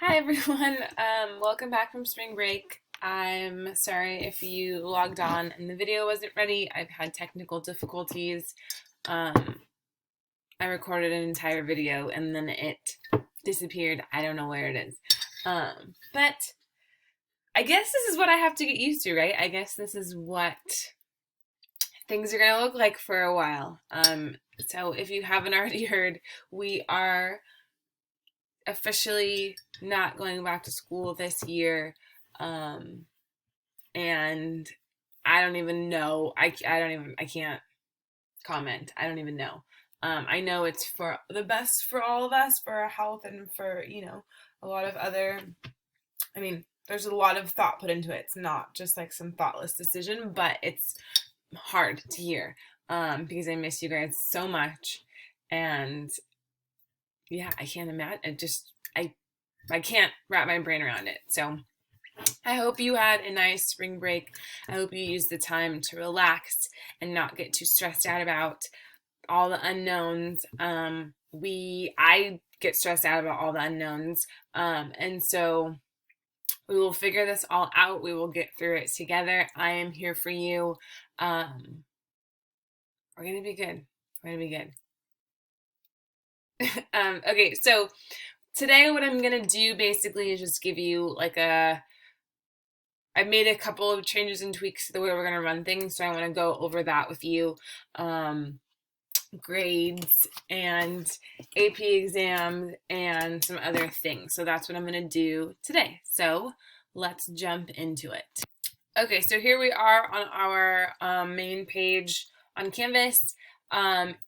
Hi everyone, welcome back from spring break. I'm sorry if you logged on and the video wasn't ready. I've had technical difficulties. I recorded an entire video and then it disappeared. I don't know where it is. But I guess this is what I have to get used to, right? I guess this is what things are gonna look like for a while. So if you haven't already heard, we are officially not going back to school this year. And I don't even know. I can't comment. I don't even know. I know it's for the best for all of us, for our health and for, a lot of other, there's a lot of thought put into it. It's not just like some thoughtless decision, but it's hard to hear because I miss you guys so much. And yeah, I can't imagine. I can't wrap my brain around it. So I hope you had a nice spring break. I hope you used the time to relax and not get too stressed out about all the unknowns. I get stressed out about all the unknowns. And so we will figure this all out. We will get through it together. I am here for you. We're going to be good. We're going to be good. Okay, so today what I'm going to do basically is just give you I've made a couple of changes and tweaks to the way we're going to run things, so I want to go over that with you. Grades and AP exams and some other things. So that's what I'm going to do today. So let's jump into it. Okay, so here we are on our main page on Canvas.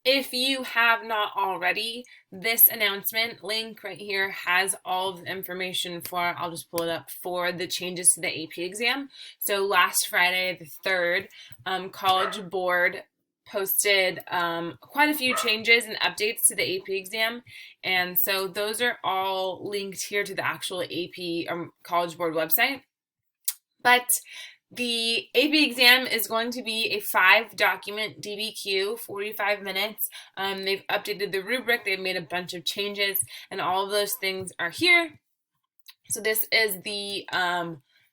If you have not already, this announcement link right here has all of the information I'll just pull it up, for the changes to the AP exam. So last Friday, the 3rd, College Board posted quite a few changes and updates to the AP exam. And so those are all linked here to the actual AP College Board website. But the AP exam is going to be a 5-document DBQ, 45 minutes. They've updated the rubric, they've made a bunch of changes, and all of those things are here. So this is the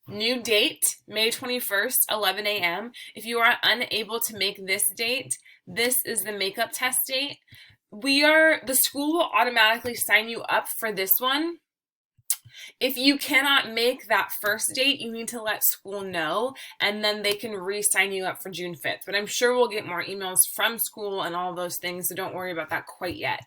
new date, May 21st, 11 a.m. If you are unable to make this date, this is the makeup test date. The school will automatically sign you up for this one. If you cannot make that first date, you need to let school know, and then they can re-sign you up for June 5th. But I'm sure we'll get more emails from school and all those things, so don't worry about that quite yet.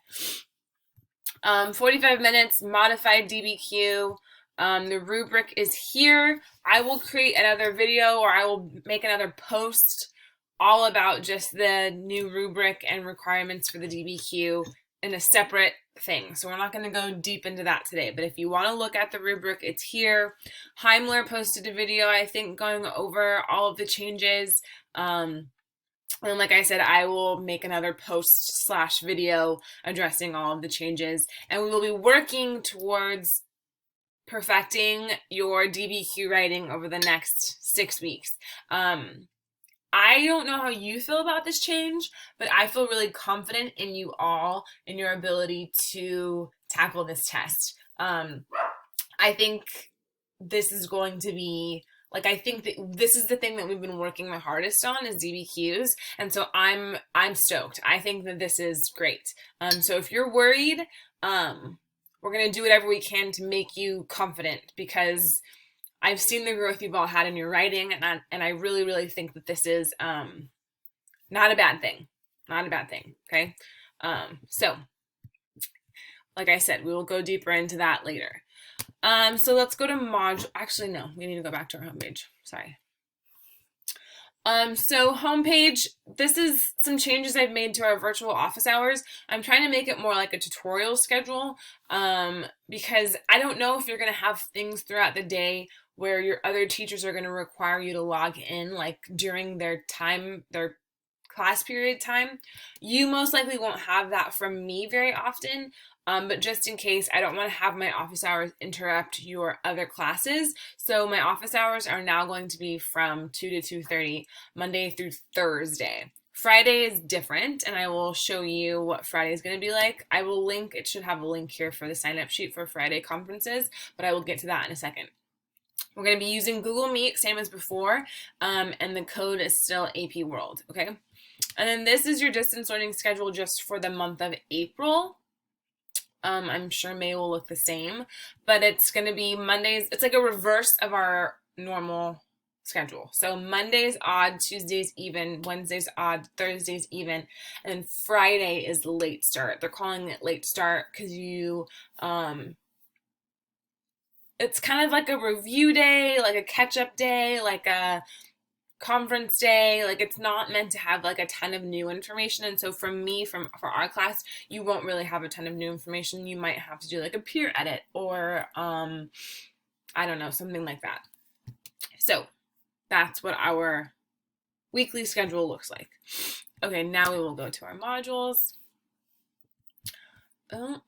45 minutes, modified DBQ. The rubric is here. I will create another video, or I will make another post all about just the new rubric and requirements for the DBQ in a separate thing. So we're not going to go deep into that today, but if you want to look at the rubric, it's here. Heimler posted a video, I think, going over all of the changes. And like I said, I will make another post/video addressing all of the changes, and we will be working towards perfecting your DBQ writing over the next 6 weeks. I don't know how you feel about this change, but I feel really confident in you all, in your ability to tackle this test. I think this is going to be, I think that this is the thing that we've been working the hardest on, is DBQs, and so I'm stoked. I think that this is great. So if you're worried, we're going to do whatever we can to make you confident, because I've seen the growth you've all had in your writing, and I really, really think that this is not a bad thing. Not a bad thing, okay? So, like I said, we will go deeper into that later. So let's go to module. Actually, no, we need to go back to our homepage. Sorry. So homepage, this is some changes I've made to our virtual office hours. I'm trying to make it more like a tutorial schedule, because I don't know if you're going to have things throughout the day where your other teachers are going to require you to log in, during their class period time. You most likely won't have that from me very often, but just in case, I don't want to have my office hours interrupt your other classes. So my office hours are now going to be from 2 to 2:30, Monday through Thursday. Friday is different, and I will show you what Friday is going to be like. I will link, it should have a link here for the sign-up sheet for Friday conferences, but I will get to that in a second. We're going to be using Google Meet, same as before, and the code is still AP World, okay? And then this is your distance learning schedule just for the month of April. I'm sure May will look the same, but it's going to be Mondays. It's like a reverse of our normal schedule. So Mondays odd, Tuesdays even, Wednesdays odd, Thursdays even, and Friday is late start. They're calling it late start because it's kind of like a review day, like a catch-up day, like a conference day. Like, it's not meant to have like a ton of new information. And so for our class, you won't really have a ton of new information. You might have to do like a peer edit or I don't know, something like that. So that's what our weekly schedule looks like. Okay, now we will go to our modules. I'll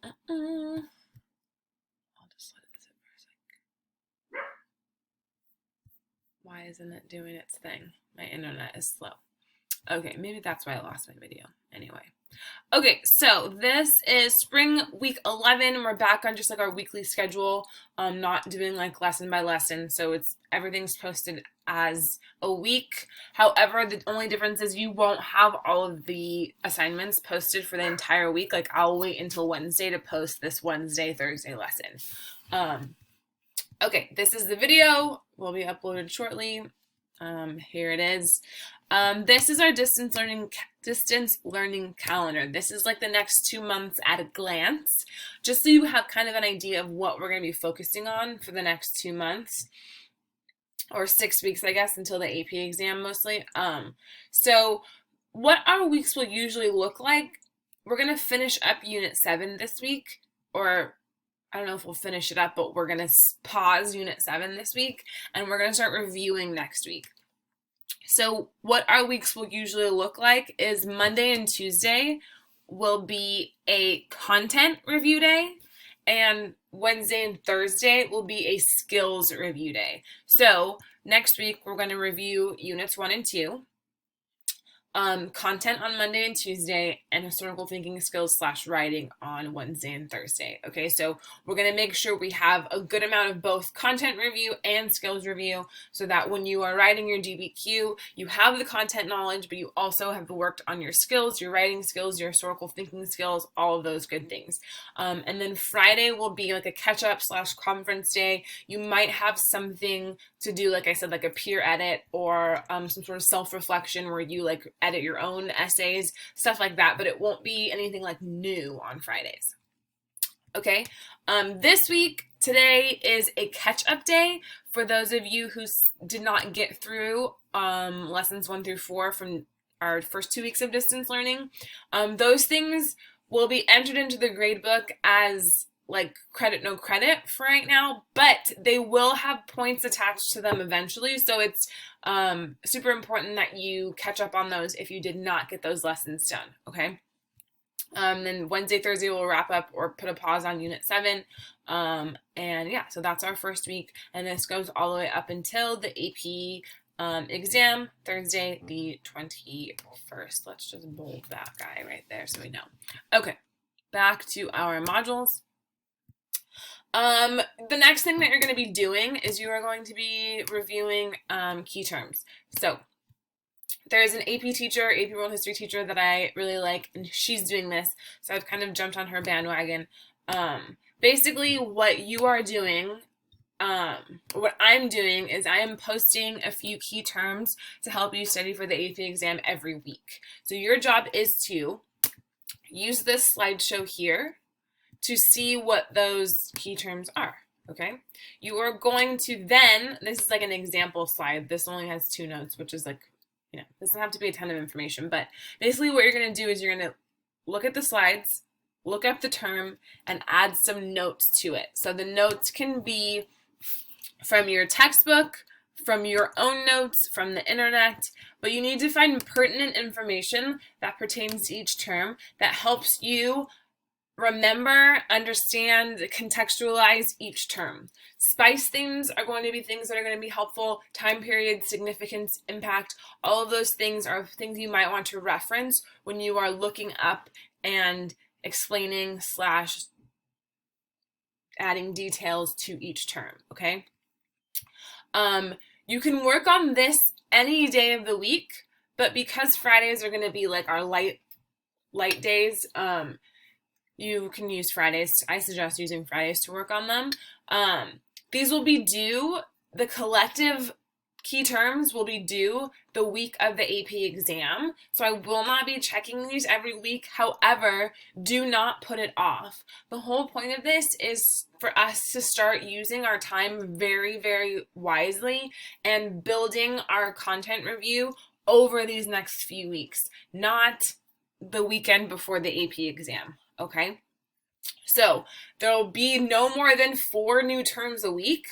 just let it sit for a sec. Why isn't it doing its thing? My internet is slow. Okay, maybe that's why I lost my video. Anyway. Okay, so this is spring week 11. We're back on just like our weekly schedule, not doing like lesson by lesson. So everything's posted as a week. However, the only difference is you won't have all of the assignments posted for the entire week. Like, I'll wait until Wednesday to post this Wednesday, Thursday lesson. Okay, this is the video. Will be uploaded shortly. Here it is. This is our distance learning calendar. This is like the next 2 months at a glance, just so you have kind of an idea of what we're going to be focusing on for the next 2 months, or 6 weeks, I guess, until the AP exam mostly. So what our weeks will usually look like, we're going to finish up Unit 7 this week, or I don't know if we'll finish it up, but we're going to pause Unit 7 this week, and we're going to start reviewing next week. So what our weeks will usually look like is Monday and Tuesday will be a content review day, and Wednesday and Thursday will be a skills review day. So next week we're going to review Units 1 and 2. Content on Monday and Tuesday, and historical thinking skills / writing on Wednesday and Thursday. Okay, so we're going to make sure we have a good amount of both content review and skills review, so that when you are writing your DBQ, you have the content knowledge, but you also have worked on your skills, your writing skills, your historical thinking skills, all of those good things. And then Friday will be like a catch-up / conference day. You might have something to do, like I said, like a peer edit or some sort of self-reflection where you like edit your own essays, stuff like that, but it won't be anything like new on Fridays. Okay, this week, today is a catch-up day for those of you who did not get through lessons 1 through 4 from our first 2 weeks of distance learning. Those things will be entered into the gradebook as like credit, no credit for right now, but they will have points attached to them eventually. So it's super important that you catch up on those if you did not get those lessons done, okay? Then Wednesday, Thursday we'll wrap up or put a pause on Unit 7. And yeah, so that's our first week. And this goes all the way up until the AP exam, Thursday, the 21st. Let's just bold that guy right there so we know. Okay, back to our modules. The next thing that you're going to be doing is you are going to be reviewing key terms. So there's an AP teacher, AP World History teacher that I really like, and she's doing this, so I've kind of jumped on her bandwagon. Basically, what you are doing, what I'm doing is I am posting a few key terms to help you study for the AP exam every week. So your job is to use this slideshow here to see what those key terms are, okay? You are going to then, this is like an example slide. This only has 2 notes, which is like, you know, this doesn't have to be a ton of information, but basically what you're going to do is you're going to look at the slides, look up the term, and add some notes to it. So the notes can be from your textbook, from your own notes, from the internet, but you need to find pertinent information that pertains to each term that helps you remember, understand, contextualize each term. Spice things are going to be things that are going to be helpful. Time period, significance, impact, all of those things are things you might want to reference when you are looking up and explaining / adding details to each term, okay? You can work on this any day of the week, but because Fridays are going to be like our light days, you can use Fridays. I suggest using Fridays to work on them. These will be due, the collective key terms will be due the week of the AP exam. So I will not be checking these every week. However, do not put it off. The whole point of this is for us to start using our time very, very wisely and building our content review over these next few weeks, not the weekend before the AP exam, okay? So there'll be no more than 4 new terms a week.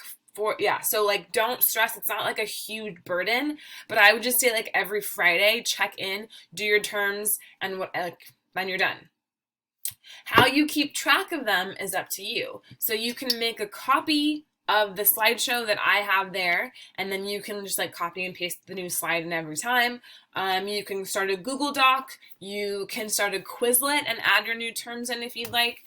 So like don't stress, it's not like a huge burden, but I would just say like every Friday check in, do your terms, and then you're done. How you keep track of them is up to you. So you can make a copy of the slideshow that I have there, and then you can just like copy and paste the new slide in every time. You can start a Google Doc, you can start a Quizlet and add your new terms in if you'd like.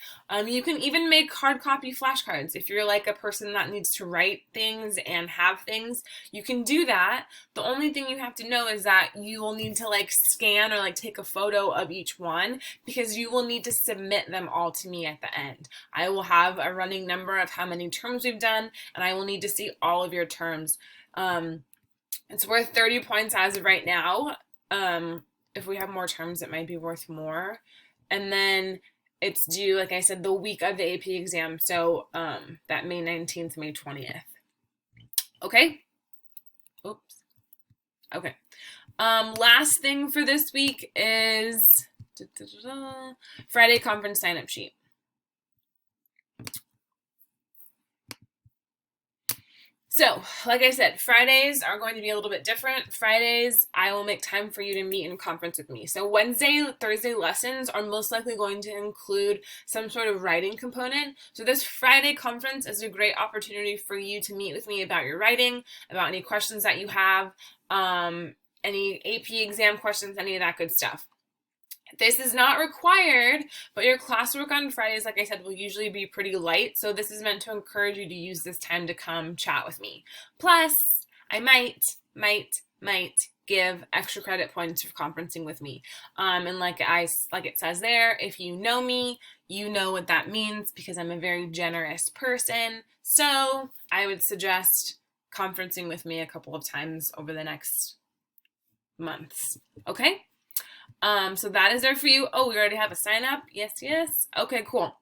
You can even make hard copy flashcards. If you're like a person that needs to write things and have things, you can do that. The only thing you have to know is that you will need to like scan or like take a photo of each one, because you will need to submit them all to me at the end. I will have a running number of how many terms we've done, and I will need to see all of your terms. It's worth 30 points as of right now. If we have more terms, it might be worth more. And then it's due, like I said, the week of the AP exam. So that May 19th, May 20th. Okay? Oops. Okay. Last thing for this week is Friday conference sign-up sheet. So, like I said, Fridays are going to be a little bit different. Fridays, I will make time for you to meet in conference with me. So Wednesday, Thursday lessons are most likely going to include some sort of writing component. So this Friday conference is a great opportunity for you to meet with me about your writing, about any questions that you have, any AP exam questions, any of that good stuff. This is not required, but your classwork on Fridays, like I said, will usually be pretty light. So this is meant to encourage you to use this time to come chat with me. Plus, I might give extra credit points for conferencing with me. And like it says there, if you know me, you know what that means, because I'm a very generous person. So I would suggest conferencing with me a couple of times over the next months. Okay? So that is there for you. Oh, we already have a sign up. Yes. Okay, cool.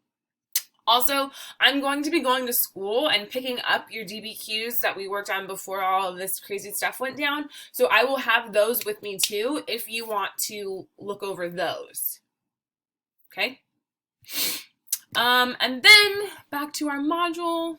Also, I'm going to be going to school and picking up your DBQs that we worked on before all of this crazy stuff went down. So I will have those with me too if you want to look over those. Okay? And then back to our module.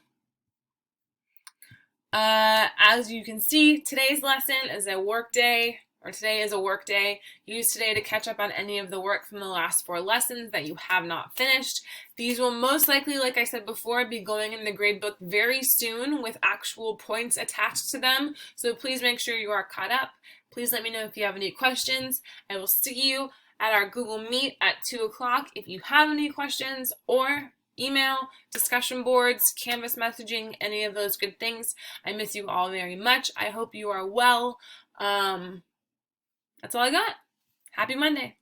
As you can see, today's lesson is a work day. Today is a work day. Use today to catch up on any of the work from the last 4 lessons that you have not finished. These will most likely, like I said before, be going in the gradebook very soon with actual points attached to them. So please make sure you are caught up. Please let me know if you have any questions. I will see you at our Google Meet at 2 o'clock if you have any questions, or email, discussion boards, Canvas messaging, any of those good things. I miss you all very much. I hope you are well. That's all I got. Happy Monday.